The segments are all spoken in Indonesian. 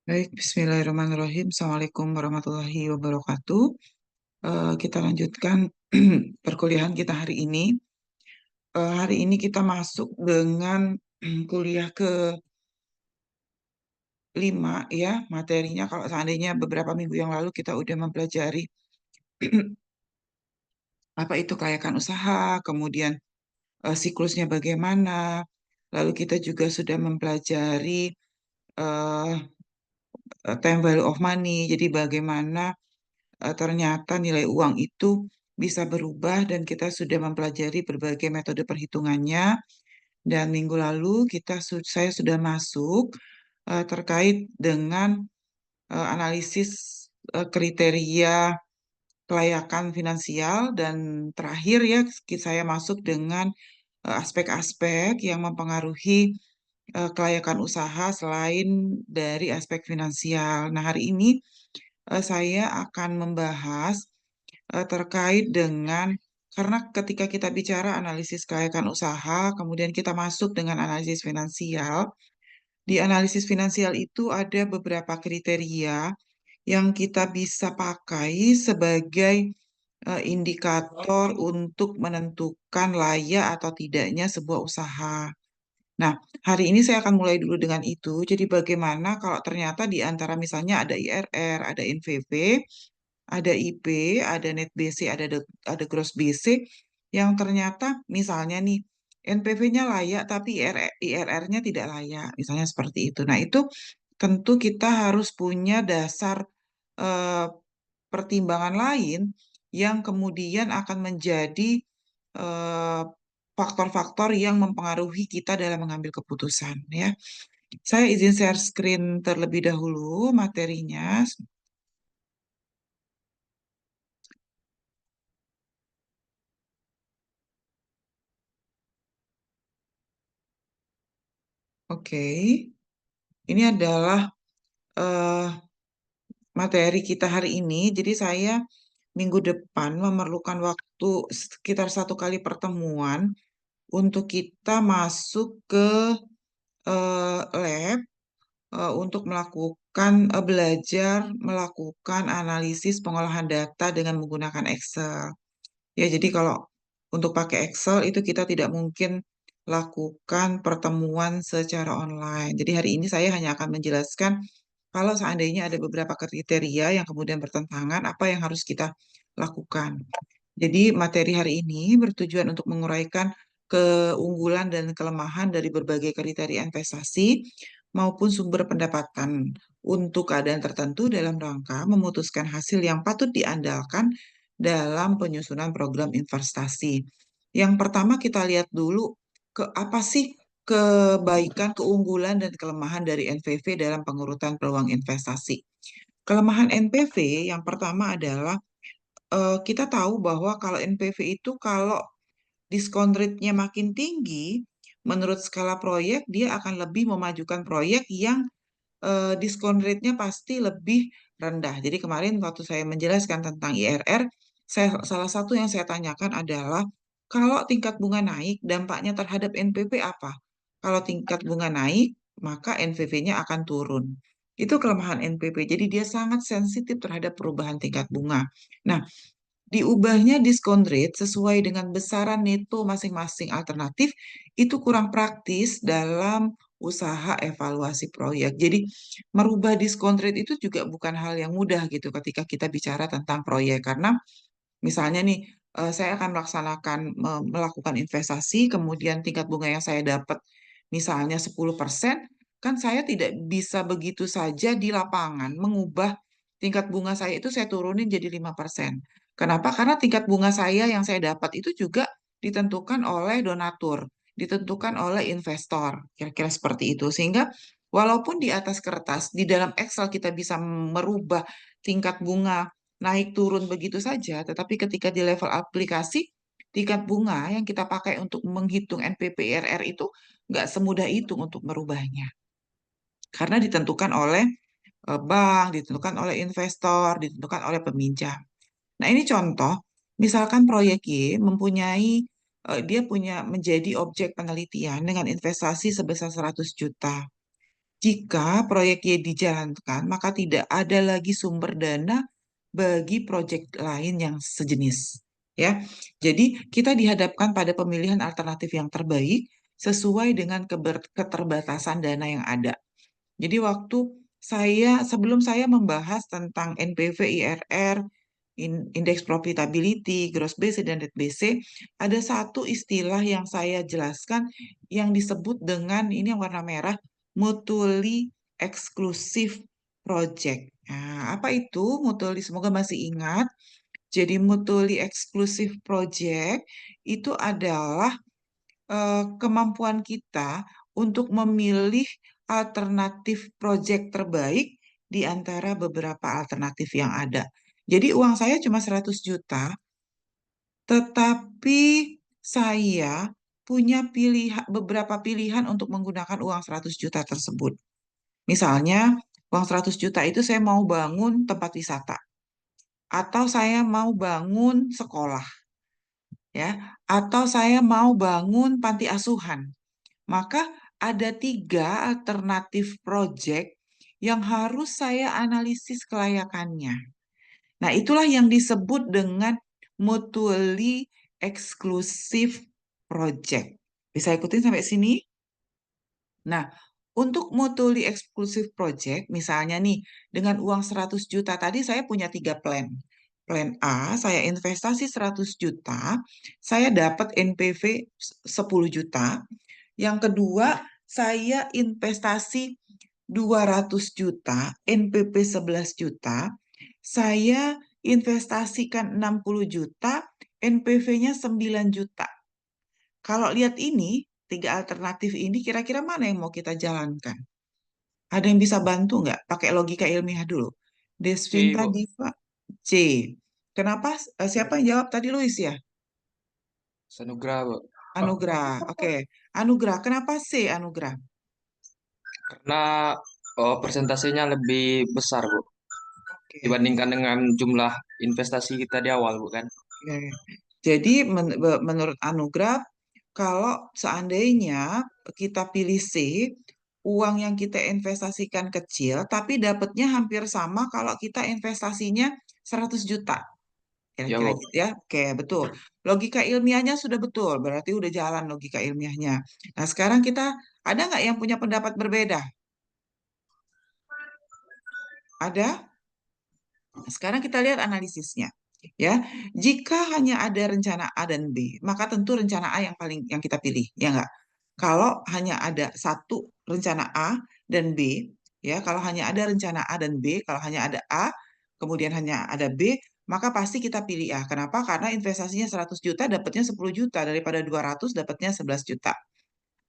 Baik, Bismillahirrahmanirrahim. Assalamualaikum warahmatullahi wabarakatuh. Kita lanjutkan perkuliahan kita hari ini. Hari ini kita masuk dengan kuliah ke-5 ya, materinya. Kalau seandainya beberapa minggu yang lalu kita udah mempelajari apa itu kelayakan usaha, kemudian siklusnya bagaimana. Lalu kita juga sudah mempelajari eh, time value of money. Jadi bagaimana ternyata nilai uang itu bisa berubah dan kita sudah mempelajari berbagai metode perhitungannya. Dan minggu lalu saya sudah masuk terkait dengan analisis kriteria kelayakan finansial dan terakhir ya saya masuk dengan aspek-aspek yang mempengaruhi kelayakan usaha selain dari aspek finansial. Nah, hari ini saya akan membahas terkait dengan karena ketika kita bicara analisis kelayakan usaha, kemudian kita masuk dengan analisis finansial. Di analisis finansial itu ada beberapa kriteria yang kita bisa pakai sebagai indikator untuk menentukan layak atau tidaknya sebuah usaha. Nah, hari ini saya akan mulai dulu dengan itu. Jadi bagaimana kalau ternyata di antara misalnya ada IRR, ada NVV, ada IP, ada net BC, ada gross BC yang ternyata misalnya nih NPV-nya layak tapi IRR-nya tidak layak, misalnya seperti itu. Nah, itu tentu kita harus punya dasar eh, pertimbangan lain yang kemudian akan menjadi eh, faktor-faktor yang mempengaruhi kita dalam mengambil keputusan ya. Saya izin share screen terlebih dahulu materinya. Oke. Ini adalah eh, materi kita hari ini. Jadi saya minggu depan memerlukan waktu sekitar 1 kali pertemuan untuk kita masuk ke lab untuk melakukan belajar melakukan analisis pengolahan data dengan menggunakan Excel. Ya, jadi kalau untuk pakai Excel itu kita tidak mungkin lakukan pertemuan secara online. Jadi hari ini saya hanya akan menjelaskan kalau seandainya ada beberapa kriteria yang kemudian bertentangan, apa yang harus kita lakukan. Jadi materi hari ini bertujuan untuk menguraikan keunggulan dan kelemahan dari berbagai kriteria investasi maupun sumber pendapatan untuk keadaan tertentu dalam rangka memutuskan hasil yang patut diandalkan dalam penyusunan program investasi. Yang pertama kita lihat dulu ke apa sih kebaikan, keunggulan, dan kelemahan dari NPV dalam pengurutan peluang investasi. Kelemahan NPV yang pertama adalah kita tahu bahwa kalau NPV itu kalau diskon rate-nya makin tinggi, menurut skala proyek dia akan lebih memajukan proyek yang diskon rate-nya pasti lebih rendah. Jadi kemarin waktu saya menjelaskan tentang IRR, salah satu yang saya tanyakan adalah kalau tingkat bunga naik, dampaknya terhadap NPV apa? Kalau tingkat bunga naik, maka NPV-nya akan turun. Itu kelemahan NPV. Jadi dia sangat sensitif terhadap perubahan tingkat bunga. Nah, diubahnya diskon rate sesuai dengan besaran neto masing-masing alternatif itu kurang praktis dalam usaha evaluasi proyek. Jadi merubah diskon rate itu juga bukan hal yang mudah gitu ketika kita bicara tentang proyek karena misalnya nih saya akan melakukan investasi kemudian tingkat bunga yang saya dapat misalnya 10%, kan saya tidak bisa begitu saja di lapangan mengubah tingkat bunga saya itu saya turunin jadi 5%. Kenapa? Karena tingkat bunga saya yang saya dapat itu juga ditentukan oleh donatur, ditentukan oleh investor, kira-kira seperti itu. Sehingga walaupun di atas kertas, di dalam Excel kita bisa merubah tingkat bunga naik turun begitu saja, tetapi ketika di level aplikasi, tingkat bunga yang kita pakai untuk menghitung NPV IRR itu nggak semudah itu untuk merubahnya. Karena ditentukan oleh bank, ditentukan oleh investor, ditentukan oleh peminjam. Nah, ini contoh, misalkan proyek Y dia punya menjadi objek penelitian dengan investasi sebesar 100 juta. Jika proyek Y dijalankan, maka tidak ada lagi sumber dana bagi proyek lain yang sejenis. Ya, jadi kita dihadapkan pada pemilihan alternatif yang terbaik sesuai dengan keterbatasan dana yang ada. Jadi sebelum saya membahas tentang NPV, IRR, indeks profitability, gross BC dan net BC, ada satu istilah yang saya jelaskan yang disebut dengan ini yang warna merah, mutually exclusive project. Nah, apa itu mutually? Semoga masih ingat. Jadi mutually exclusive project itu adalah kemampuan kita untuk memilih alternatif proyek terbaik di antara beberapa alternatif yang ada. Jadi uang saya cuma 100 juta, tetapi saya punya beberapa pilihan untuk menggunakan uang 100 juta tersebut. Misalnya, uang 100 juta itu saya mau bangun tempat wisata, atau saya mau bangun sekolah, ya, atau saya mau bangun panti asuhan. Maka ada tiga alternatif proyek yang harus saya analisis kelayakannya. Nah, itulah yang disebut dengan mutually exclusive project. Bisa ikutin sampai sini? Nah, untuk mutually exclusive project, misalnya nih, dengan uang 100 juta tadi saya punya tiga plan. Plan A, saya investasi 100 juta, saya dapat NPV 10 juta. Yang kedua, saya investasi 200 juta, NPP 11 juta. Saya investasikan 60 juta, NPV-nya 9 juta. Kalau lihat ini, tiga alternatif ini kira-kira mana yang mau kita jalankan? Ada yang bisa bantu nggak? Pakai logika ilmiah dulu. C, Desvinta Bu. Diva C. Kenapa? Siapa yang jawab tadi, Luis ya? Sanugrah, Bu. Anugrah. Oke. Anugrah. Kenapa C, Anugrah? Karena persentasenya lebih besar, Bu. Oke. Dibandingkan dengan jumlah investasi kita di awal, Bu kan? Oke. Jadi menurut Anugrah, kalau seandainya kita pilih C, uang yang kita investasikan kecil, tapi dapatnya hampir sama kalau kita investasinya 100 juta. Ya, Kira-kira Bu. gitu ya. Oke, betul. Logika ilmiahnya sudah betul, berarti udah jalan logika ilmiahnya. Nah, sekarang kita ada nggak yang punya pendapat berbeda? Ada? Sekarang kita lihat analisisnya. Ya, jika hanya ada rencana A dan B, maka tentu rencana A yang kita pilih, ya enggak? Kalau hanya ada satu rencana A dan B, ya, kalau hanya ada rencana A dan B, kalau hanya ada A, kemudian hanya ada B, maka pasti kita pilih A. Kenapa? Karena investasinya 100 juta, dapatnya 10 juta, daripada 200 dapatnya 11 juta.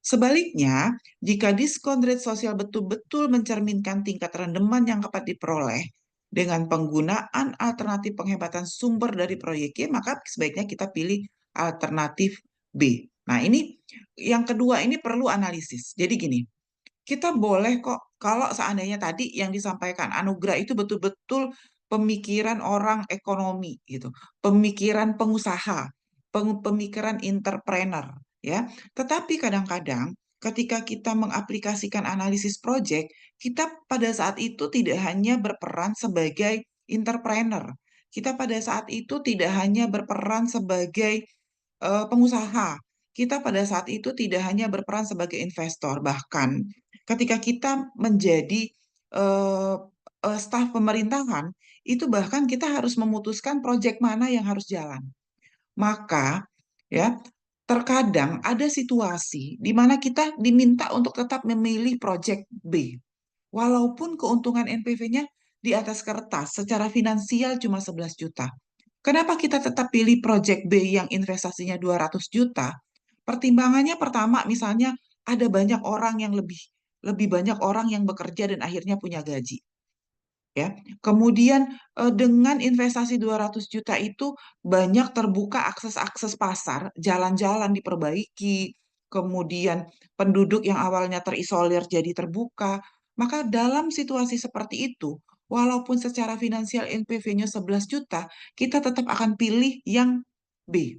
Sebaliknya, jika diskon rate sosial betul-betul mencerminkan tingkat rendeman yang dapat diperoleh dengan penggunaan alternatif penghematan sumber dari proyek Y, maka sebaiknya kita pilih alternatif B. Nah, ini yang kedua ini perlu analisis. Jadi gini, kita boleh kok kalau seandainya tadi yang disampaikan Anugrah itu betul-betul pemikiran orang ekonomi gitu, pemikiran pengusaha, pemikiran entrepreneur ya. Tetapi kadang-kadang ketika kita mengaplikasikan analisis proyek, kita pada saat itu tidak hanya berperan sebagai entrepreneur. Kita pada saat itu tidak hanya berperan sebagai pengusaha. Kita pada saat itu tidak hanya berperan sebagai investor, bahkan ketika kita menjadi eh, staf pemerintahan, itu bahkan kita harus memutuskan proyek mana yang harus jalan. Maka, ya, terkadang ada situasi di mana kita diminta untuk tetap memilih proyek B, walaupun keuntungan NPV-nya di atas kertas secara finansial cuma 11 juta. Kenapa kita tetap pilih project B yang investasinya 200 juta? Pertimbangannya pertama, misalnya ada banyak orang yang lebih banyak orang yang bekerja dan akhirnya punya gaji. Ya. Kemudian dengan investasi 200 juta itu banyak terbuka akses-akses pasar, jalan-jalan diperbaiki, kemudian penduduk yang awalnya terisolir jadi terbuka. Maka dalam situasi seperti itu, walaupun secara finansial NPV-nya 11 juta, kita tetap akan pilih yang B.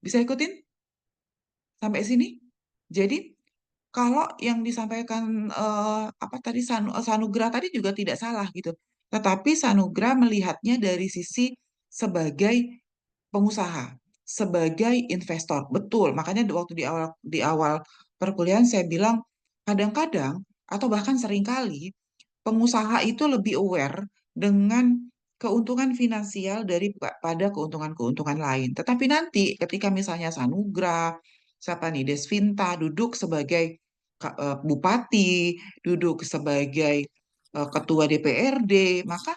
Bisa ikutin sampai sini? Jadi kalau yang disampaikan apa tadi Sanugra tadi juga tidak salah gitu. Tetapi Sanugra melihatnya dari sisi sebagai pengusaha, sebagai investor. Betul. Makanya waktu di awal perkuliahan saya bilang kadang-kadang atau bahkan seringkali pengusaha itu lebih aware dengan keuntungan finansial daripada keuntungan-keuntungan lain. Tetapi nanti ketika misalnya Sanugra, siapa nih, Desvinta duduk sebagai bupati, duduk sebagai ketua DPRD, maka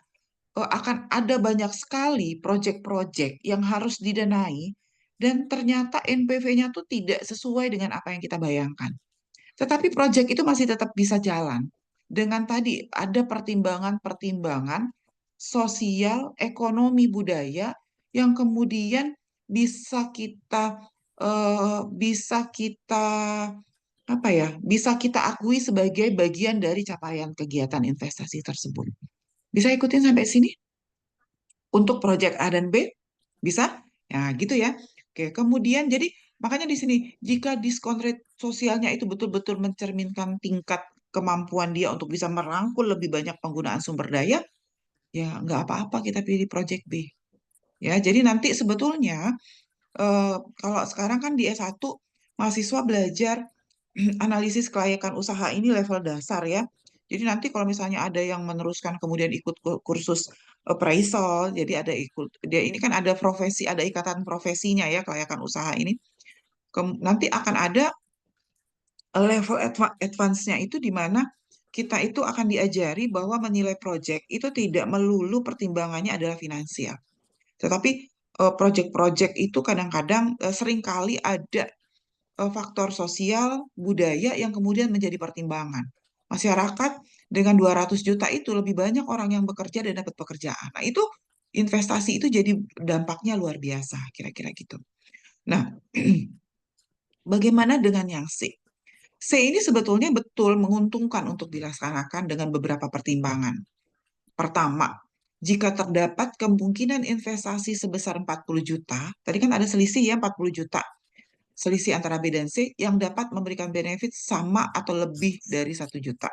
akan ada banyak sekali proyek-proyek yang harus didanai dan ternyata NPV-nya tuh tidak sesuai dengan apa yang kita bayangkan. Tetapi proyek itu masih tetap bisa jalan dengan tadi ada pertimbangan-pertimbangan sosial, ekonomi, budaya yang kemudian bisa kita bisa kita apa ya, bisa kita akui sebagai bagian dari capaian kegiatan investasi tersebut. Bisa ikutin sampai sini? Untuk proyek A dan B? Bisa? Ya, gitu ya. Oke, kemudian jadi makanya di sini jika diskon rate sosialnya itu betul-betul mencerminkan tingkat kemampuan dia untuk bisa merangkul lebih banyak penggunaan sumber daya, ya nggak apa-apa kita pilih proyek B. Ya, jadi nanti sebetulnya kalau sekarang kan di S1 mahasiswa belajar analisis kelayakan usaha ini level dasar ya. Jadi nanti kalau misalnya ada yang meneruskan kemudian ikut kursus appraisal, jadi ada ikut dia ini kan ada profesi, ada ikatan profesinya ya kelayakan usaha ini. Nanti akan ada level advance-nya itu di mana kita itu akan diajari bahwa menilai proyek itu tidak melulu pertimbangannya adalah finansial. Tetapi proyek-proyek itu kadang-kadang seringkali ada faktor sosial, budaya yang kemudian menjadi pertimbangan. Masyarakat dengan 200 juta itu lebih banyak orang yang bekerja dan dapat pekerjaan. Nah, itu investasi itu jadi dampaknya luar biasa, kira-kira gitu. Nah, bagaimana dengan yang C? C ini sebetulnya betul menguntungkan untuk dilaksanakan dengan beberapa pertimbangan. Pertama, jika terdapat kemungkinan investasi sebesar 40 juta, tadi kan ada selisih ya 40 juta. Selisih antara B dan C yang dapat memberikan benefit sama atau lebih dari 1 juta.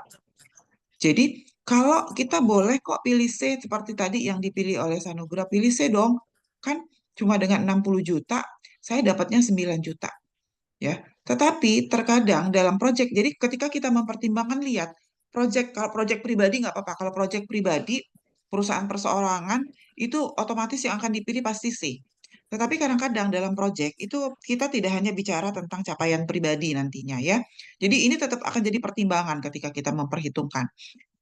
Jadi, kalau kita boleh kok pilih C seperti tadi yang dipilih oleh Sanugra, pilih C dong. Kan cuma dengan 60 juta, saya dapatnya 9 juta. Ya, tetapi terkadang dalam proyek, jadi ketika kita mempertimbangkan lihat proyek, kalau proyek pribadi nggak apa-apa, kalau proyek pribadi perusahaan perseorangan itu otomatis yang akan dipilih pasti C. Tetapi kadang-kadang dalam proyek itu kita tidak hanya bicara tentang capaian pribadi nantinya ya. Jadi ini tetap akan jadi pertimbangan ketika kita memperhitungkan.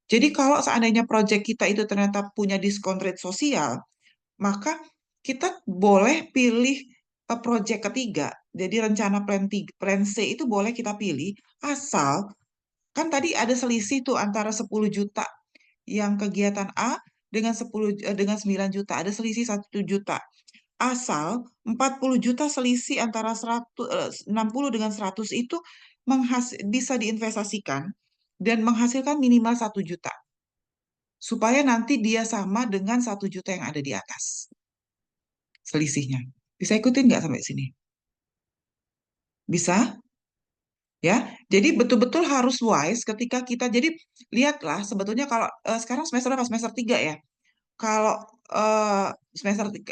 Jadi kalau seandainya proyek kita itu ternyata punya diskon rate sosial, maka kita boleh pilih proyek ketiga. Jadi rencana plan C itu boleh kita pilih asal kan tadi ada selisih tuh antara 10 juta yang kegiatan A dengan 9 juta, ada selisih 1 juta. Asal 40 juta selisih antara 60 dengan 100 itu bisa diinvestasikan dan menghasilkan minimal 1 juta supaya nanti dia sama dengan 1 juta yang ada di atas selisihnya. Bisa ikutin nggak sampai sini? Bisa? Ya, jadi betul-betul harus wise ketika kita, jadi lihatlah sebetulnya kalau sekarang semester apa? Semester 3 ya. Kalau eh,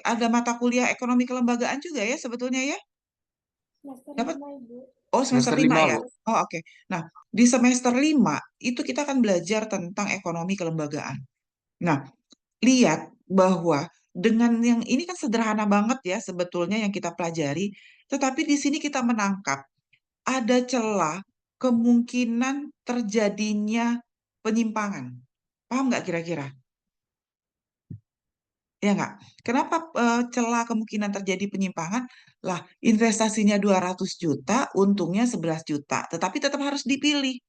ada mata kuliah ekonomi kelembagaan juga ya sebetulnya ya. Semester Dapat? 5 Ibu. Oh, semester Semester 5 5, ya. Bu. Oh, oke. Nah, di semester 5 itu kita akan belajar tentang ekonomi kelembagaan. Nah, lihat bahwa dengan yang ini kan sederhana banget ya sebetulnya yang kita pelajari, tetapi di sini kita menangkap ada celah kemungkinan terjadinya penyimpangan. Paham nggak kira-kira? Ya nggak? Kenapa celah kemungkinan terjadi penyimpangan? Lah, investasinya 200 juta, untungnya 11 juta. Tetapi tetap harus dipilih.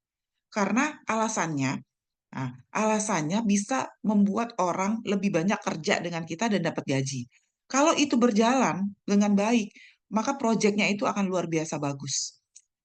Karena alasannya bisa membuat orang lebih banyak kerja dengan kita dan dapat gaji. Kalau itu berjalan dengan baik, maka proyeknya itu akan luar biasa bagus.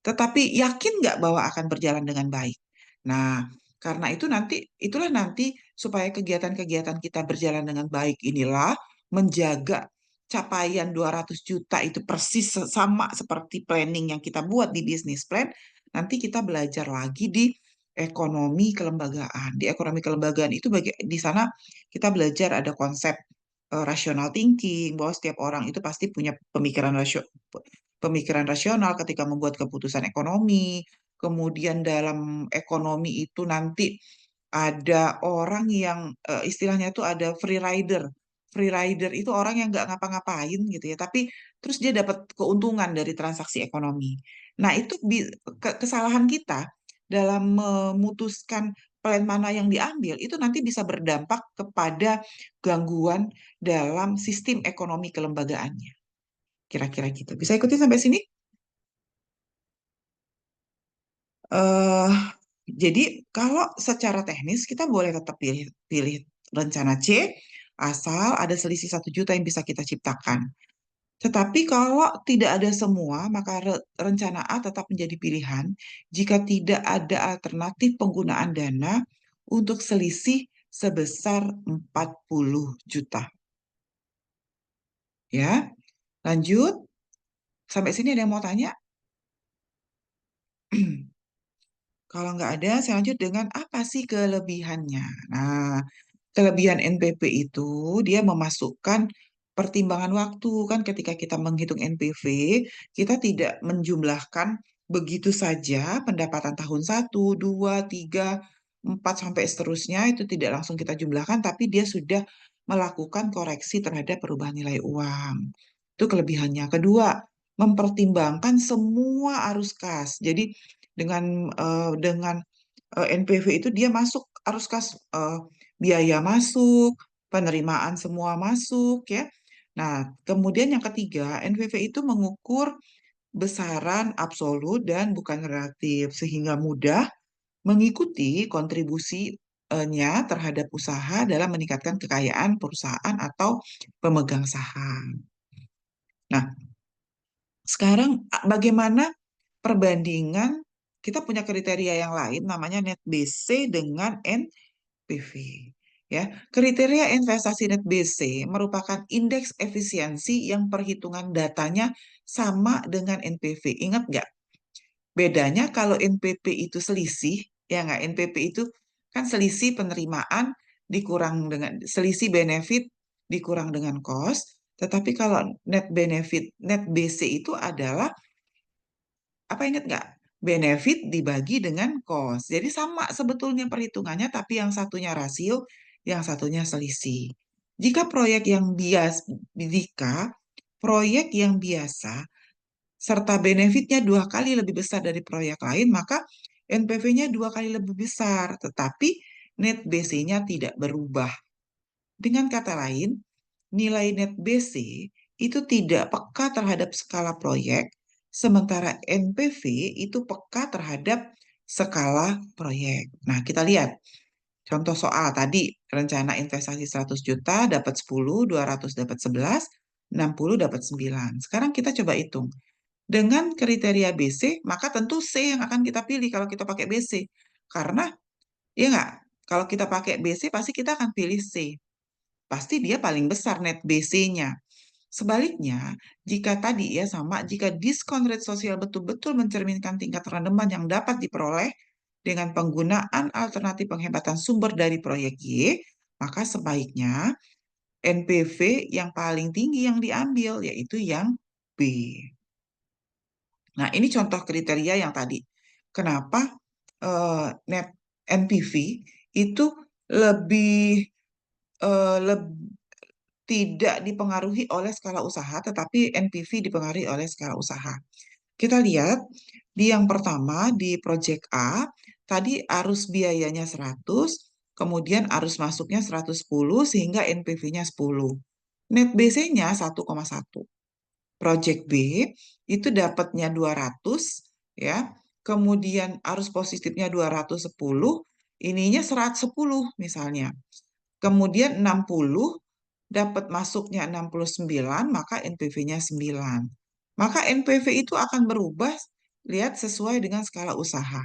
Tetapi yakin nggak bahwa akan berjalan dengan baik? Nah, karena itulah nanti supaya kegiatan-kegiatan kita berjalan dengan baik inilah menjaga capaian 200 juta itu persis sama seperti planning yang kita buat di bisnis plan. nanti kita belajar lagi di ekonomi kelembagaan. Di ekonomi kelembagaan itu di sana kita belajar ada konsep rational thinking, bahwa setiap orang itu pasti punya pemikiran rasional ketika membuat keputusan ekonomi. Kemudian dalam ekonomi itu nanti ada orang yang istilahnya itu ada free rider. Free rider itu orang yang nggak ngapa-ngapain gitu ya, tapi terus dia dapat keuntungan dari transaksi ekonomi. Nah, itu kesalahan kita dalam memutuskan plan mana yang diambil itu nanti bisa berdampak kepada gangguan dalam sistem ekonomi kelembagaannya. Kira-kira gitu. Bisa ikuti sampai sini? eh jadi kalau secara teknis kita boleh tetap pilih pilih rencana C asal ada selisih 1 juta yang bisa kita ciptakan. Tetapi kalau tidak ada semua, maka rencana A tetap menjadi pilihan jika tidak ada alternatif penggunaan dana untuk selisih sebesar 40 juta. Ya, lanjut. Sampai sini ada yang mau tanya? Kalau nggak ada, saya lanjut dengan apa sih kelebihannya. Nah, kelebihan NPP itu dia memasukkan pertimbangan waktu kan ketika kita menghitung NPV, kita tidak menjumlahkan begitu saja pendapatan tahun 1, 2, 3, 4 sampai seterusnya itu tidak langsung kita jumlahkan, tapi dia sudah melakukan koreksi terhadap perubahan nilai uang. Itu kelebihannya. Kedua, mempertimbangkan semua arus kas. Jadi dengan NPV itu dia masuk arus kas, biaya masuk, penerimaan semua masuk ya. Nah, kemudian yang ketiga, NPV itu mengukur besaran absolut dan bukan relatif sehingga mudah mengikuti kontribusinya terhadap usaha dalam meningkatkan kekayaan perusahaan atau pemegang saham. Nah, sekarang bagaimana perbandingan kita punya kriteria yang lain namanya net BC dengan NPV. Ya, kriteria investasi net BC merupakan indeks efisiensi yang perhitungan datanya sama dengan NPV. Ingat nggak? Bedanya kalau NPP itu selisih, ya nggak? NPP itu kan selisih penerimaan dikurang dengan selisih benefit dikurang dengan cost. Tetapi kalau net benefit, net BC itu adalah apa, ingat nggak? Benefit dibagi dengan cost. Jadi sama sebetulnya perhitungannya, tapi yang satunya rasio, yang satunya selisih. Jika proyek yang biasa serta benefitnya 2 kali lebih besar dari proyek lain, maka NPV-nya 2 kali lebih besar, tetapi net BC-nya tidak berubah. Dengan kata lain, nilai net BC itu tidak peka terhadap skala proyek, sementara NPV itu peka terhadap skala proyek. Nah, kita lihat contoh soal tadi, rencana investasi 100 juta dapat 10, 200 dapat 11, 60 dapat 9. Sekarang kita coba hitung. Dengan kriteria BC, maka tentu C yang akan kita pilih kalau kita pakai BC. Karena, ya nggak, kalau kita pakai BC, pasti kita akan pilih C. Pasti dia paling besar net BC-nya. Sebaliknya, jika tadi ya sama, jika diskon rate sosial betul-betul mencerminkan tingkat rendeman yang dapat diperoleh dengan penggunaan alternatif penghematan sumber dari proyek Y, maka sebaiknya NPV yang paling tinggi yang diambil, yaitu yang B. Nah, ini contoh kriteria yang tadi. Kenapa net NPV itu lebih tidak dipengaruhi oleh skala usaha, tetapi NPV dipengaruhi oleh skala usaha. Kita lihat di yang pertama di Project A, tadi arus biayanya 100, kemudian arus masuknya 110 sehingga NPV-nya 10. Net BC-nya 1,1. Project B itu dapatnya 200 ya. Kemudian arus positifnya 210, ininya 110 misalnya. Kemudian 60 dapat masuknya 69, maka NPV-nya 9. Maka NPV itu akan berubah, lihat sesuai dengan skala usaha.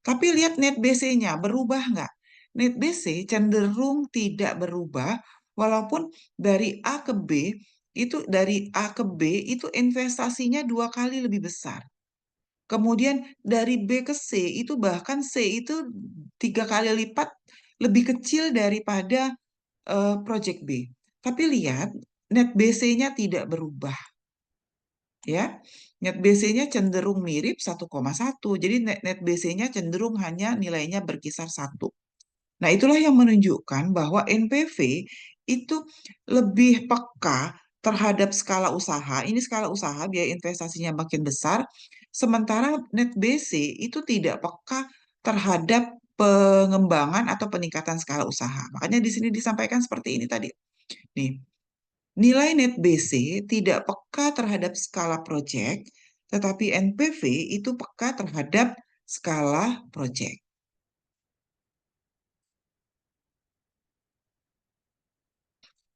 Tapi lihat net BC-nya, berubah nggak? Net BC cenderung tidak berubah, walaupun dari A ke B, itu investasinya 2 kali lebih besar. Kemudian dari B ke C itu bahkan C itu 3 kali lipat lebih kecil daripada project B. Tapi lihat net BC-nya tidak berubah ya. Net BC-nya cenderung mirip 1,1. Jadi net BC-nya cenderung hanya nilainya berkisar 1. Nah, itulah yang menunjukkan bahwa NPV itu lebih peka terhadap skala usaha. Ini skala usaha, biaya investasinya makin besar, sementara net BC itu tidak peka terhadap pengembangan atau peningkatan skala usaha. Makanya di sini disampaikan seperti ini tadi. Nih, nilai net BC tidak peka terhadap skala proyek, tetapi NPV itu peka terhadap skala proyek.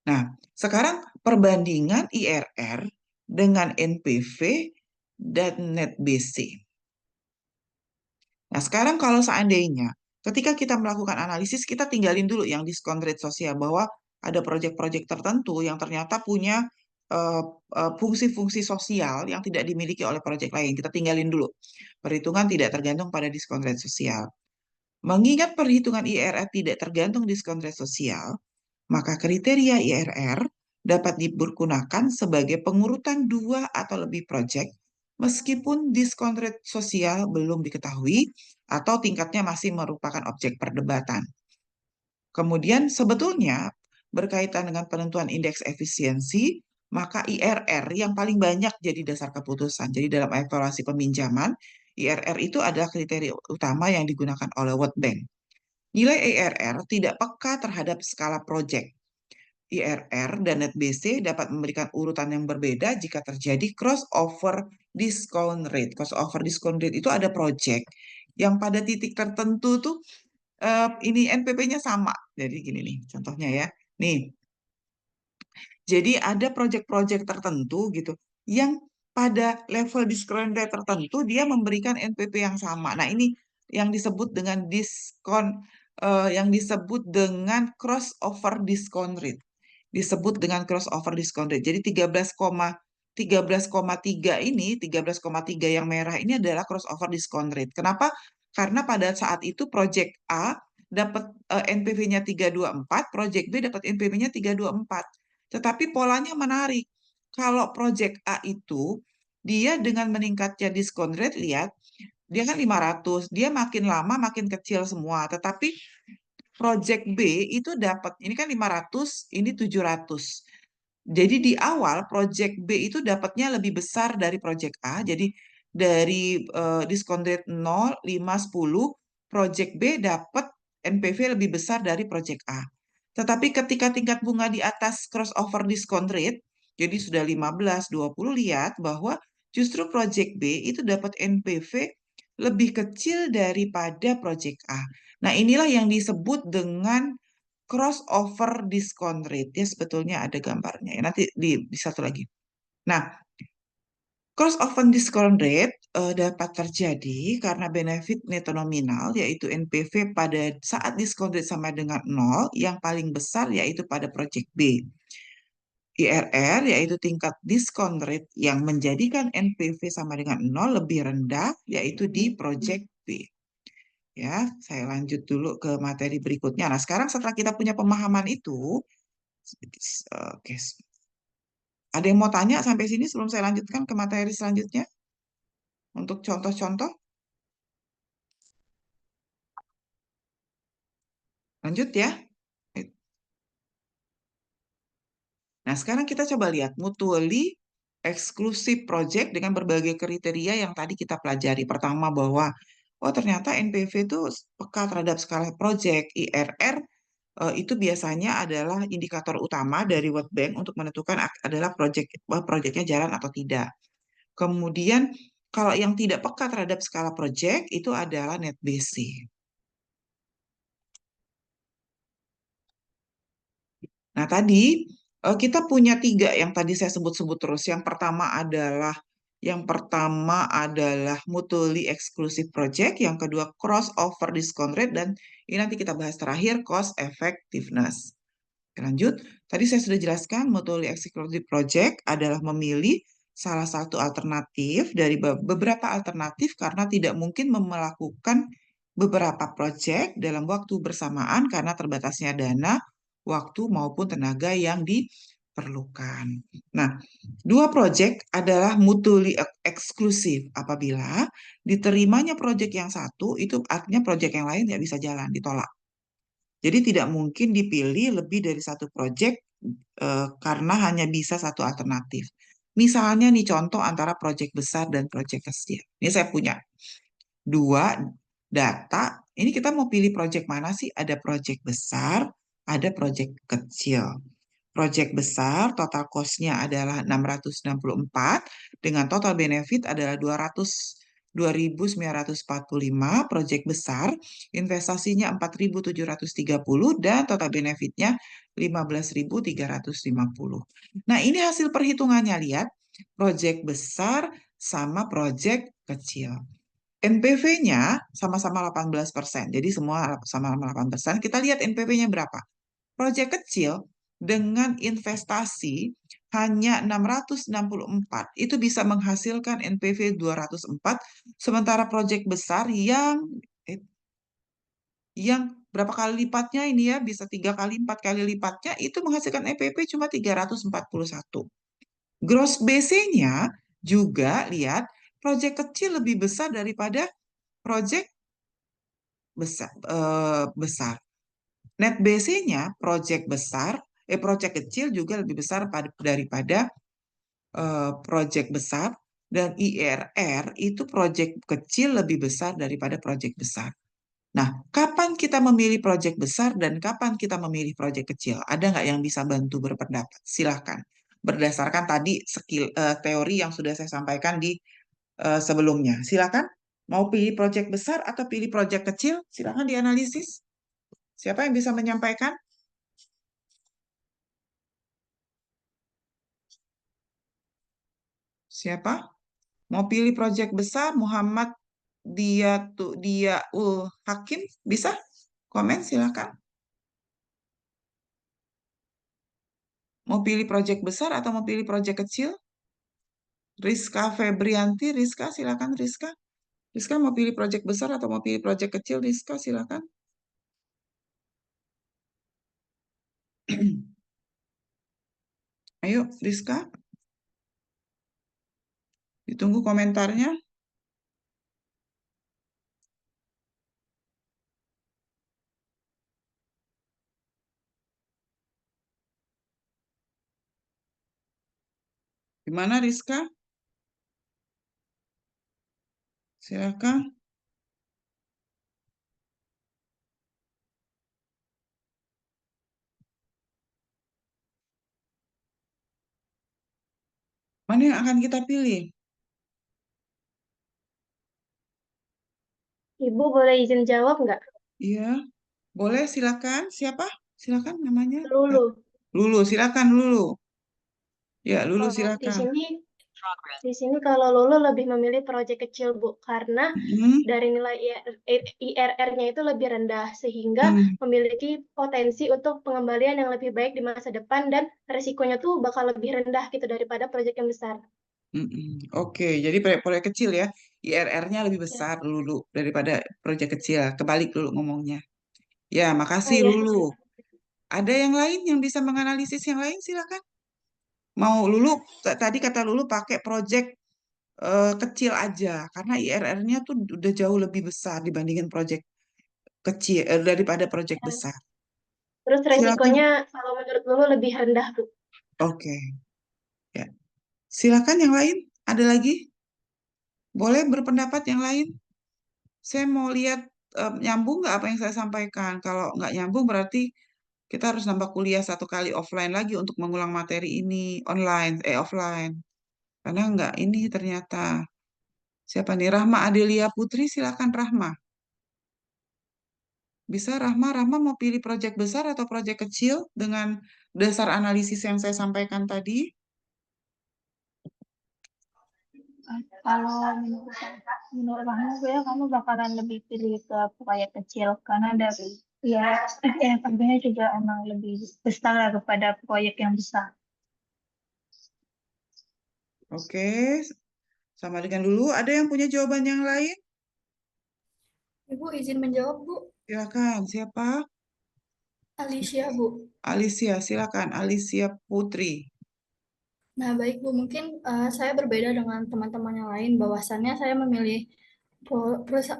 Nah, sekarang perbandingan IRR dengan NPV dan net BC. Nah, sekarang kalau seandainya ketika kita melakukan analisis, kita tinggalin dulu yang diskon rate sosial, bahwa ada proyek-proyek tertentu yang ternyata punya fungsi-fungsi sosial yang tidak dimiliki oleh proyek lain. Kita tinggalin dulu. Perhitungan tidak tergantung pada diskon rate sosial. Mengingat perhitungan IRR tidak tergantung diskon rate sosial, maka kriteria IRR dapat digunakan sebagai pengurutan 2 atau lebih proyek meskipun diskon rate sosial belum diketahui atau tingkatnya masih merupakan objek perdebatan. Kemudian sebetulnya berkaitan dengan penentuan indeks efisiensi, maka IRR yang paling banyak jadi dasar keputusan. Jadi dalam evaluasi peminjaman, IRR itu adalah kriteria utama yang digunakan oleh World Bank. Nilai IRR tidak peka terhadap skala proyek. IRR dan net BC dapat memberikan urutan yang berbeda jika terjadi crossover discount rate. Crossover discount rate itu ada proyek yang pada titik tertentu tuh ini NPP-nya sama. Jadi gini nih contohnya ya. Nih, jadi ada proyek-proyek tertentu gitu yang pada level discount rate tertentu dia memberikan NPP yang sama. Nah, ini yang disebut dengan yang disebut dengan crossover discount rate. Disebut dengan crossover discount rate. Jadi 13,3 ini, 13,3 yang merah ini adalah crossover discount rate. Kenapa? Karena pada saat itu project A dapat NPV-nya 324, project B dapat NPV-nya 324. Tetapi polanya menarik. Kalau project A itu dia dengan meningkatnya diskon rate, lihat, dia kan 500, dia makin lama makin kecil semua. Tetapi project B itu dapat, ini kan 500, ini 700. Jadi di awal project B itu dapatnya lebih besar dari project A. Jadi dari diskon rate 0, 5, 10, project B dapat NPV lebih besar dari project A. Tetapi ketika tingkat bunga di atas crossover discount rate, jadi sudah 15, 20, lihat bahwa justru project B itu dapat NPV lebih kecil daripada project A. Nah, inilah yang disebut dengan crossover discount rate. Ya, sebetulnya ada gambarnya. Ya, nanti di satu lagi. Nah, crossover discount rate dapat terjadi karena benefit neto nominal, yaitu NPV pada saat discount rate sama dengan 0, yang paling besar yaitu pada project B. IRR, yaitu tingkat discount rate yang menjadikan NPV sama dengan 0 lebih rendah, yaitu di project B. Ya, saya lanjut dulu ke materi berikutnya. Nah, sekarang setelah kita punya pemahaman itu, oke, ada yang mau tanya sampai sini sebelum saya lanjutkan ke materi selanjutnya? Untuk contoh-contoh, lanjut ya. Nah, sekarang kita coba lihat mutually exclusive project dengan berbagai kriteria yang tadi kita pelajari. Pertama bahwa, oh ternyata NPV itu peka terhadap skala project. IRR itu biasanya adalah indikator utama dari World Bank untuk menentukan adalah proyeknya jalan atau tidak. Kemudian kalau yang tidak peka terhadap skala project itu adalah net BC. Nah, tadi kita punya 3 yang tadi saya sebut-sebut terus. Yang pertama adalah mutually exclusive project, yang kedua crossover discount rate, dan ini nanti kita bahas terakhir cost effectiveness. Lanjut, tadi saya sudah jelaskan mutually exclusive project adalah memilih salah satu alternatif dari beberapa alternatif karena tidak mungkin melakukan beberapa proyek dalam waktu bersamaan karena terbatasnya dana, waktu maupun tenaga yang diperlukan. Nah, dua proyek adalah mutually eksklusif. Apabila diterimanya proyek yang satu, itu artinya proyek yang lain tidak bisa jalan, ditolak. Jadi tidak mungkin dipilih lebih dari satu proyek karena hanya bisa satu alternatif. Misalnya nih contoh antara proyek besar dan proyek kecil. Ini saya punya dua data. Ini kita mau pilih proyek mana sih? Ada proyek besar, ada proyek kecil. Proyek besar, total cost-nya adalah 664, dengan total benefit adalah 2.945. Proyek besar, investasinya 4.730, dan total benefitnya 15.350. Nah, ini hasil perhitungannya, lihat. Proyek besar sama proyek kecil. NPV-nya sama-sama 18%. Jadi semua sama-sama 8%. Kita lihat NPV-nya berapa. Proyek kecil dengan investasi hanya 664 itu bisa menghasilkan NPV 204, sementara proyek besar yang berapa kali lipatnya ini ya, bisa 3 kali, 4 kali lipatnya, itu menghasilkan NPV cuma 341. Gross BC-nya juga lihat, proyek kecil lebih besar daripada proyek besar. Net BC-nya proyek kecil juga lebih besar daripada proyek besar, dan IRR itu proyek kecil lebih besar daripada proyek besar. Nah, kapan kita memilih proyek besar dan kapan kita memilih proyek kecil? Ada nggak yang bisa bantu berpendapat? Silahkan. Berdasarkan tadi teori yang sudah saya sampaikan di sebelumnya. Silahkan. Mau pilih proyek besar atau pilih proyek kecil? Silahkan dianalisis. Siapa yang bisa menyampaikan? Siapa? Mau pilih proyek besar, Muhammad Diaul Hakim, bisa? Komen silakan. Mau pilih proyek besar atau mau pilih proyek kecil? Rizka Febrianti, Rizka silakan Rizka. Rizka mau pilih proyek besar atau mau pilih proyek kecil? Rizka silakan. Ayo Rizka, ditunggu komentarnya. Gimana Rizka? Silakan. Mana yang akan kita pilih? Ibu boleh izin jawab nggak? Iya, boleh silakan. Siapa? Silakan namanya. Lulu. Lulu, silakan Lulu. Ya, Lulu Oh, silakan. di sini kalau Lulu lebih memilih proyek kecil, Bu, karena Hmm, dari nilai IRR-nya itu lebih rendah sehingga hmm, memiliki potensi untuk pengembalian yang lebih baik di masa depan dan resikonya tuh bakal lebih rendah gitu daripada proyek yang besar. Oke, jadi proyek kecil ya, IRR-nya lebih Ya. besar Lulu daripada proyek kecil. Kebalik dulu ngomongnya. Ya, Oh makasih iya, Lulu. Ada yang lain yang bisa menganalisis yang lain, silakan. Mau Lulu, tadi kata Lulu pakai proyek kecil aja, karena IRR-nya tuh udah jauh lebih besar dibandingin proyek kecil daripada proyek ya. besar. Terus Silakan. resikonya kalau menurut Lulu lebih rendah, Bu. Oke, ya. Silakan yang lain. Ada lagi? Boleh berpendapat yang lain? Saya mau lihat nyambung nggak apa yang saya sampaikan. Kalau nggak nyambung berarti kita harus nambah kuliah 1 kali offline lagi untuk mengulang materi ini offline. Karena nggak ini ternyata. Siapa nih? Rahma Adelia Putri, silakan Rahma. Bisa Rahma, Rahma mau pilih proyek besar atau proyek kecil dengan dasar analisis yang saya sampaikan tadi? Kalau menurut kamu ya kamu bakalan lebih pilih ke proyek kecil karena dari ya harganya juga emang lebih besar lah kepada proyek yang besar. Oke, sama dengan dulu. Ada yang punya jawaban yang lain? Ibu izin menjawab, Bu. Silakan. Siapa? Alicia, Bu. Alicia, silakan. Alicia Putri. Nah, baik Bu, mungkin saya berbeda dengan teman-teman yang lain, bahwasannya saya memilih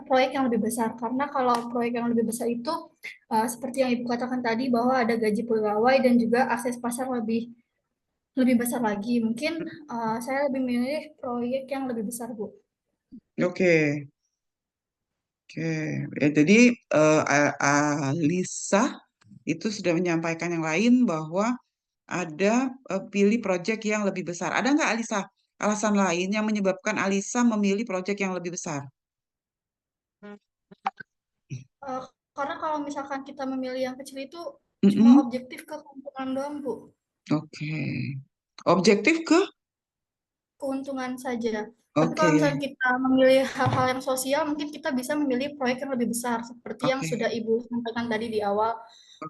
proyek yang lebih besar. Karena kalau proyek yang lebih besar itu, seperti yang Ibu katakan tadi, bahwa ada gaji pegawai dan juga akses pasar lebih besar lagi. Mungkin saya lebih memilih proyek yang lebih besar, Bu. Oke. Oke. Ya, jadi Alisa itu sudah menyampaikan yang lain bahwa ada pilih proyek yang lebih besar. Ada nggak Alisa alasan lain yang menyebabkan Alisa memilih proyek yang lebih besar? Eh, karena kalau misalkan kita memilih yang kecil itu cuma Mm-mm. objektif ke keuntungan doang, Bu. Oke. Objektif ke? Keuntungan saja. Tapi Oke. kalau misalnya kita memilih hal-hal yang sosial, mungkin kita bisa memilih proyek yang lebih besar, seperti yang Oke. sudah Ibu sampaikan tadi di awal,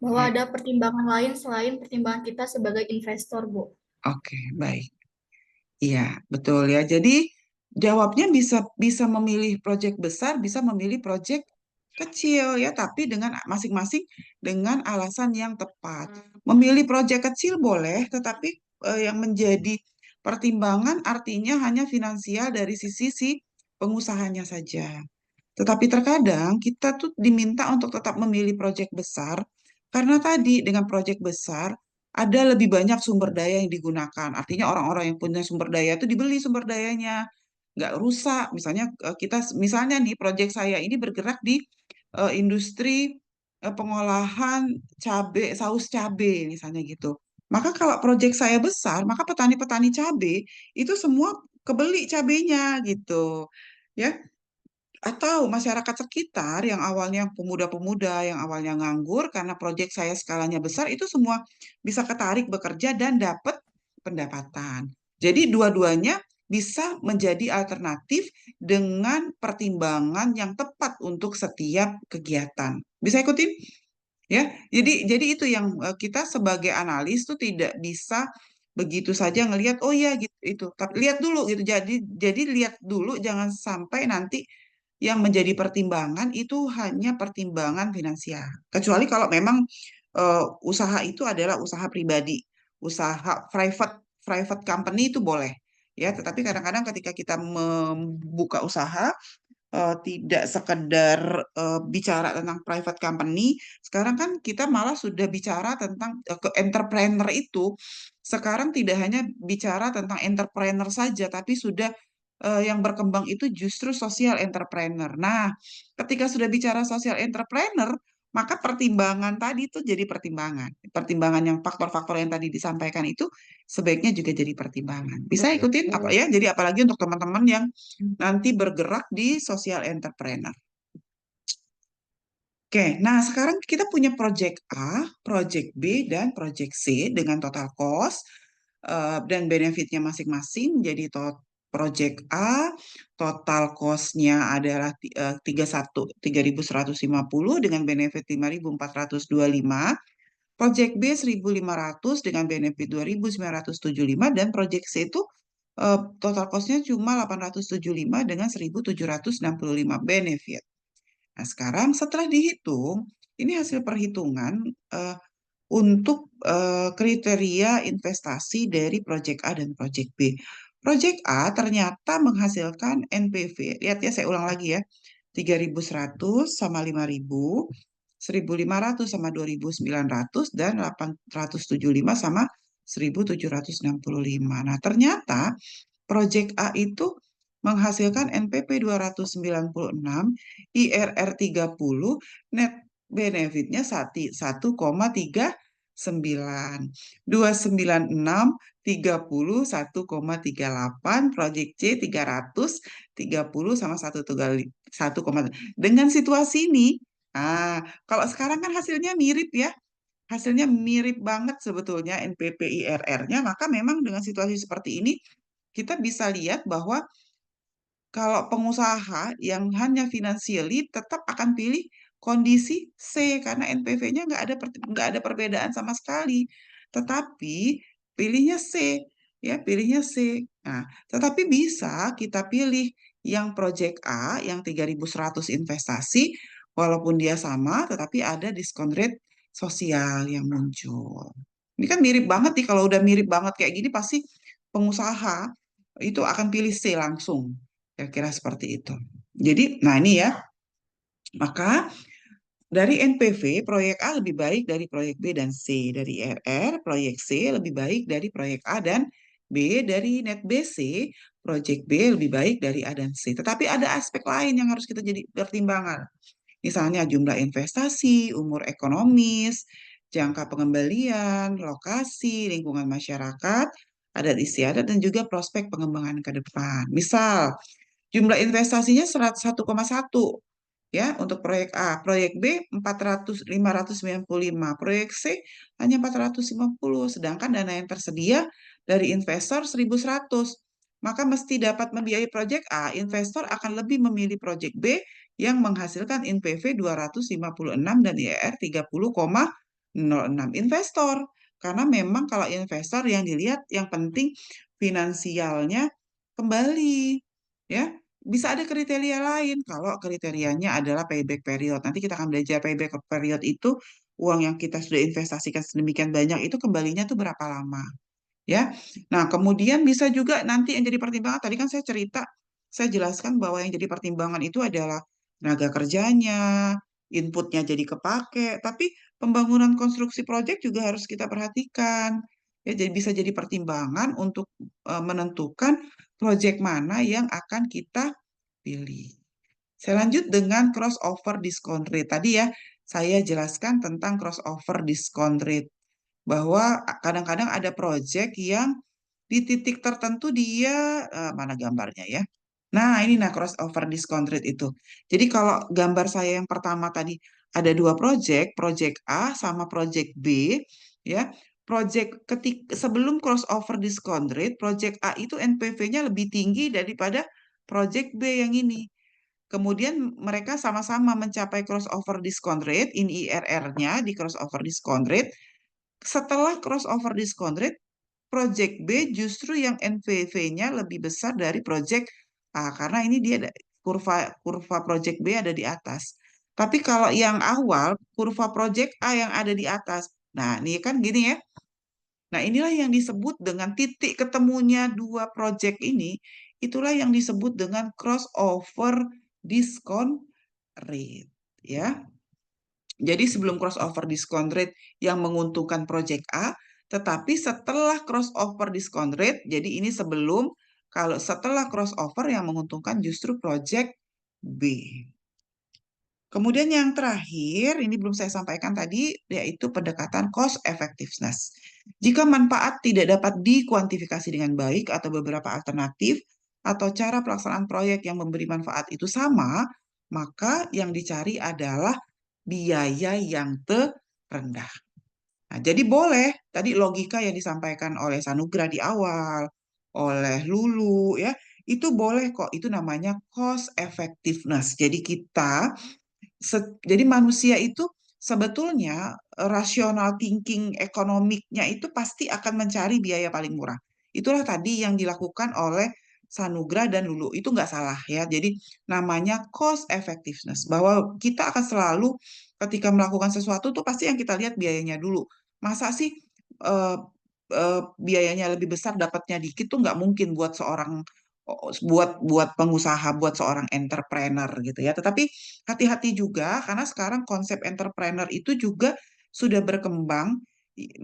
bahwa Oke. ada pertimbangan lain selain pertimbangan kita sebagai investor, Bu. Oke, baik. Iya, betul ya. Jadi jawabnya bisa bisa memilih proyek besar, bisa memilih proyek kecil ya, tapi dengan masing-masing dengan alasan yang tepat. Memilih proyek kecil boleh, tetapi yang menjadi pertimbangan artinya hanya finansial dari sisi si pengusahanya saja. Tetapi terkadang kita tuh diminta untuk tetap memilih proyek besar karena tadi dengan proyek besar ada lebih banyak sumber daya yang digunakan. Artinya orang-orang yang punya sumber daya itu dibeli sumber dayanya, nggak rusak. Misalnya misalnya nih proyek saya ini bergerak di industri pengolahan cabe, saus cabe misalnya gitu. Maka kalau proyek saya besar, maka petani-petani cabe itu semua kebeli cabenya gitu. Ya, atau masyarakat sekitar yang awalnya pemuda-pemuda, yang awalnya nganggur karena proyek saya skalanya besar, itu semua bisa ketarik bekerja dan dapat pendapatan. Jadi dua-duanya bisa menjadi alternatif dengan pertimbangan yang tepat untuk setiap kegiatan. Bisa ikutin? Ya, jadi itu yang kita sebagai analis tuh tidak bisa begitu saja ngelihat oh ya gitu itu. Tapi lihat dulu gitu. Jadi lihat dulu jangan sampai nanti yang menjadi pertimbangan itu hanya pertimbangan finansial. Kecuali kalau memang usaha itu adalah usaha pribadi, usaha private private company itu boleh. Ya, tetapi kadang-kadang ketika kita membuka usaha tidak sekedar bicara tentang private company, sekarang kan kita malah sudah bicara tentang ke entrepreneur itu. Sekarang tidak hanya bicara tentang entrepreneur saja, tapi sudah yang berkembang itu justru social entrepreneur. Nah, ketika sudah bicara social entrepreneur, maka pertimbangan tadi itu jadi pertimbangan. Pertimbangan yang faktor-faktor yang tadi disampaikan itu sebaiknya juga jadi pertimbangan. Bisa ikutin apa ya? Jadi apalagi untuk teman-teman yang nanti bergerak di social entrepreneur. Oke, nah sekarang kita punya project A, project B, dan project C dengan total cost dan benefitnya masing-masing. Jadi project A, total cost-nya adalah 3.150 dengan benefit 5.425. Project B 1.500 dengan benefit 2.975 dan project C itu total cost-nya cuma 875 dengan 1.765 benefit. Nah, sekarang setelah dihitung, ini hasil perhitungan untuk kriteria investasi dari Project A dan Project B. Project A ternyata menghasilkan NPV. Lihat ya, saya ulang lagi ya. 3.100 sama 5.000, 1.500 sama 2.900, dan 875 sama 1.765. Nah, ternyata Project A itu menghasilkan NPV 296, IRR 30, net benefitnya 1,39. 296, 30, 1,38, Project C 300, 30 sama 1, dengan situasi ini, kalau sekarang kan hasilnya mirip ya. Hasilnya mirip banget sebetulnya NPV IRR-nya, maka memang dengan situasi seperti ini kita bisa lihat bahwa kalau pengusaha yang hanya financially tetap akan pilih kondisi C karena NPV-nya nggak ada perbedaan sama sekali. Tetapi pilihnya C ya pilihnya C. Nah, tetapi bisa kita pilih yang project A yang 3.100 investasi, walaupun dia sama, tetapi ada diskon rate sosial yang muncul. Ini kan mirip banget nih, kalau udah mirip banget kayak gini, pasti pengusaha itu akan pilih C langsung. Kira-kira seperti itu. Jadi, nah ini ya, maka dari NPV, proyek A lebih baik dari proyek B dan C. Dari RR, proyek C lebih baik dari proyek A dan B. Dari net BC, proyek B lebih baik dari A dan C. Tetapi ada aspek lain yang harus kita jadi pertimbangan. Misalnya jumlah investasi, umur ekonomis, jangka pengembalian, lokasi, lingkungan masyarakat, adat istiadat, dan juga prospek pengembangan ke depan. Misal, jumlah investasinya 101,1 ya untuk proyek A, proyek B 595, proyek C hanya 450, sedangkan dana yang tersedia dari investor 1.100. Maka mesti dapat membiayai proyek A, investor akan lebih memilih proyek B yang menghasilkan NPV 256 dan IRR 30,06 investor. Karena memang kalau investor yang dilihat yang penting finansialnya kembali, ya. Bisa ada kriteria lain kalau kriterianya adalah payback period. Nanti kita akan belajar payback period itu uang yang kita sudah investasikan sedemikian banyak itu kembalinya tuh berapa lama, ya. Nah, kemudian bisa juga nanti yang jadi pertimbangan tadi kan saya jelaskan bahwa yang jadi pertimbangan itu adalah tenaga kerjanya, inputnya jadi kepake, tapi pembangunan konstruksi proyek juga harus kita perhatikan. Ya, jadi bisa jadi pertimbangan untuk menentukan proyek mana yang akan kita pilih. Saya lanjut dengan crossover discount rate. Tadi ya, saya jelaskan tentang crossover discount rate. Bahwa kadang-kadang ada proyek yang di titik tertentu dia, mana gambarnya ya. Nah, ini crossover discount rate itu. Jadi kalau gambar saya yang pertama tadi, ada dua proyek A sama proyek B, ya. Sebelum crossover discount rate, proyek A itu NPV-nya lebih tinggi daripada proyek B yang ini. Kemudian mereka sama-sama mencapai crossover discount rate, ini IRR-nya di crossover discount rate. Setelah crossover discount rate, project B justru yang NPV-nya lebih besar dari project A, karena ini dia kurva project B ada di atas. Tapi kalau yang awal, kurva project A yang ada di atas. Nah, ini kan gini ya. Nah, inilah yang disebut dengan titik ketemunya dua project ini, itulah yang disebut dengan crossover discount rate, ya. Jadi sebelum crossover discount rate yang menguntungkan project A, tetapi setelah crossover discount rate, jadi ini kalau setelah crossover yang menguntungkan justru project B. Kemudian yang terakhir, ini belum saya sampaikan tadi, yaitu pendekatan cost effectiveness. Jika manfaat tidak dapat dikuantifikasi dengan baik atau beberapa alternatif atau cara pelaksanaan proyek yang memberi manfaat itu sama, maka yang dicari adalah biaya yang terendah. Nah, jadi boleh, tadi logika yang disampaikan oleh Sanugra di awal, oleh Lulu, ya, itu boleh kok, itu namanya cost effectiveness. Jadi jadi manusia itu sebetulnya rasional thinking ekonomiknya itu pasti akan mencari biaya paling murah. Itulah tadi yang dilakukan oleh Sanugra dan Lulu. Itu nggak salah ya. Jadi namanya cost effectiveness. Bahwa kita akan selalu ketika melakukan sesuatu tuh pasti yang kita lihat biayanya dulu. Masa sih biayanya lebih besar dapatnya dikit tuh nggak mungkin buat buat pengusaha, buat seorang entrepreneur gitu ya. Tetapi hati-hati juga karena sekarang konsep entrepreneur itu juga sudah berkembang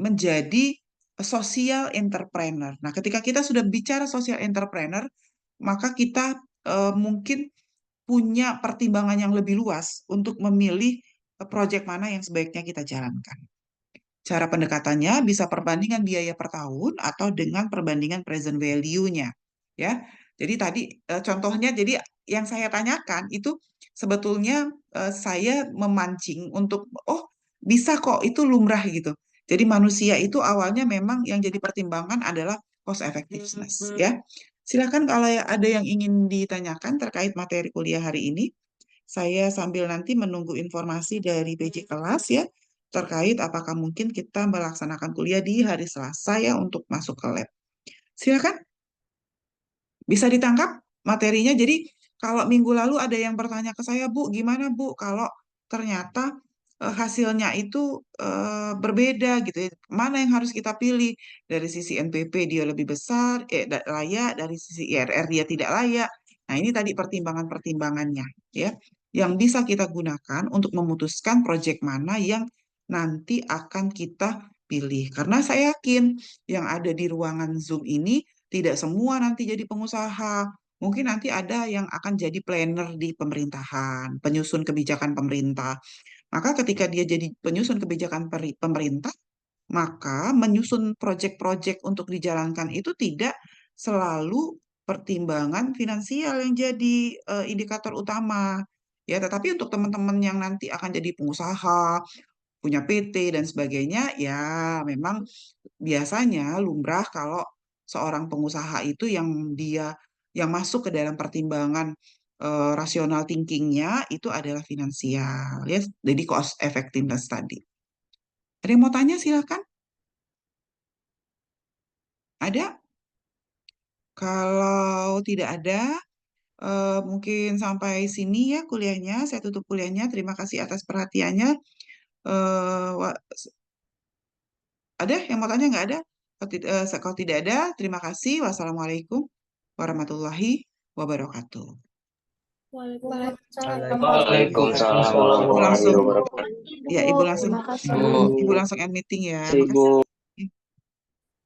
menjadi social entrepreneur. Nah, ketika kita sudah bicara social entrepreneur, maka kita mungkin punya pertimbangan yang lebih luas untuk memilih proyek mana yang sebaiknya kita jalankan. Cara pendekatannya bisa perbandingan biaya per tahun atau dengan perbandingan present value-nya. Ya. Jadi tadi contohnya, jadi yang saya tanyakan itu sebetulnya saya memancing untuk, bisa kok itu lumrah gitu. Jadi manusia itu awalnya memang yang jadi pertimbangan adalah cost effectiveness. Ya. Silakan kalau ada yang ingin ditanyakan terkait materi kuliah hari ini. Saya sambil nanti menunggu informasi dari PJ kelas ya, terkait apakah mungkin kita melaksanakan kuliah di hari Selasa ya untuk masuk ke lab. Silakan, bisa ditangkap materinya. Jadi kalau minggu lalu ada yang bertanya ke saya, Bu, gimana Bu kalau ternyata hasilnya itu berbeda gitu ya. Mana yang harus kita pilih? Dari sisi NPP dia lebih besar, layak, dari sisi IRR dia tidak layak. Nah, ini tadi pertimbangan-pertimbangannya ya, yang bisa kita gunakan untuk memutuskan proyek mana yang nanti akan kita pilih. Karena saya yakin yang ada di ruangan Zoom ini tidak semua nanti jadi pengusaha. Mungkin nanti ada yang akan jadi planner di pemerintahan, penyusun kebijakan pemerintah. Maka ketika dia jadi penyusun kebijakan pemerintah, maka menyusun proyek-proyek untuk dijalankan itu tidak selalu pertimbangan finansial yang jadi indikator utama. Ya, tetapi untuk teman-teman yang nanti akan jadi pengusaha, punya PT dan sebagainya, ya memang biasanya lumrah kalau seorang pengusaha itu yang masuk ke dalam pertimbangan rasional thinkingnya itu adalah finansial, ya. Jadi cost effectiveness tadi. Ada yang mau tanya silakan. Ada? Kalau tidak ada, mungkin sampai sini ya kuliahnya. Saya tutup kuliahnya. Terima kasih atas perhatiannya. Ada yang mau tanya? Nggak ada? Kalau tidak ada, terima kasih. Wassalamualaikum warahmatullahi wabarakatuh. Waalaikumsalam. Waalaikumsalam Ibu langsung, warahmatullahi wabarakatuh. ya, Ibu, terima kasih. Ibu langsung end meeting ya. Ibu.